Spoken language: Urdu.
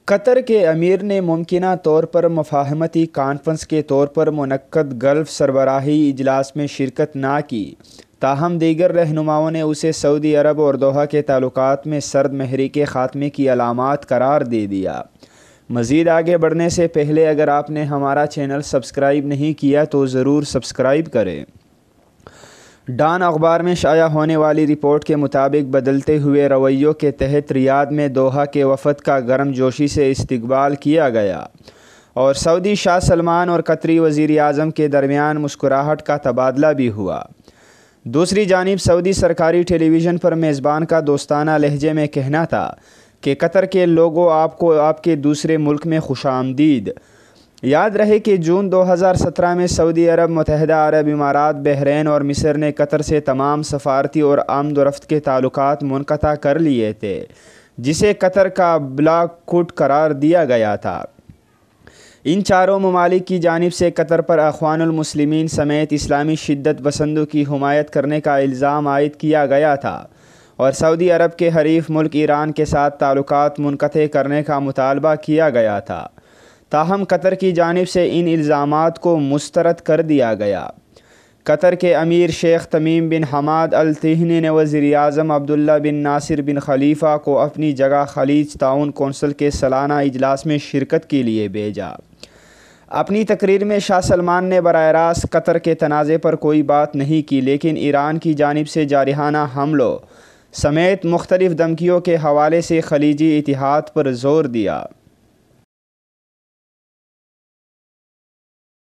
قطر کے امیر نے ممکنہ طور پر مفاہمتی کانفرنس کے طور پر منعقد گلف سربراہی اجلاس میں شرکت نہ کی، تاہم دیگر رہنماؤں نے اسے سعودی عرب اور دوحہ کے تعلقات میں سرد مہری کے خاتمے کی علامات قرار دے دیا۔ مزید آگے بڑھنے سے پہلے اگر آپ نے ہمارا چینل سبسکرائب نہیں کیا تو ضرور سبسکرائب کریں۔ ڈان اخبار میں شائع ہونے والی رپورٹ کے مطابق بدلتے ہوئے رویوں کے تحت ریاض میں دوحہ کے وفد کا گرم جوشی سے استقبال کیا گیا اور سعودی شاہ سلمان اور قطری وزیر اعظم کے درمیان مسکراہٹ کا تبادلہ بھی ہوا۔ دوسری جانب سعودی سرکاری ٹیلی ویژن پر میزبان کا دوستانہ لہجے میں کہنا تھا کہ قطر کے لوگوں آپ کو آپ کے دوسرے ملک میں خوش آمدید۔ یاد رہے کہ جون 2017 میں سعودی عرب، متحدہ عرب امارات، بحرین اور مصر نے قطر سے تمام سفارتی اور آمد و رفت کے تعلقات منقطع کر لیے تھے، جسے قطر کا بلاک کوٹ قرار دیا گیا تھا۔ ان چاروں ممالک کی جانب سے قطر پر اخوان المسلمین سمیت اسلامی شدت پسندوں کی حمایت کرنے کا الزام عائد کیا گیا تھا اور سعودی عرب کے حریف ملک ایران کے ساتھ تعلقات منقطع کرنے کا مطالبہ کیا گیا تھا، تاہم قطر کی جانب سے ان الزامات کو مسترد کر دیا گیا۔ قطر کے امیر شیخ تمیم بن حماد الثانی نے وزیر اعظم عبداللہ بن ناصر بن خلیفہ کو اپنی جگہ خلیج تعاون کونسل کے سالانہ اجلاس میں شرکت کے لیے بھیجا۔ اپنی تقریر میں شاہ سلمان نے براہ راست قطر کے تنازع پر کوئی بات نہیں کی، لیکن ایران کی جانب سے جارحانہ حملوں سمیت مختلف دھمکیوں کے حوالے سے خلیجی اتحاد پر زور دیا۔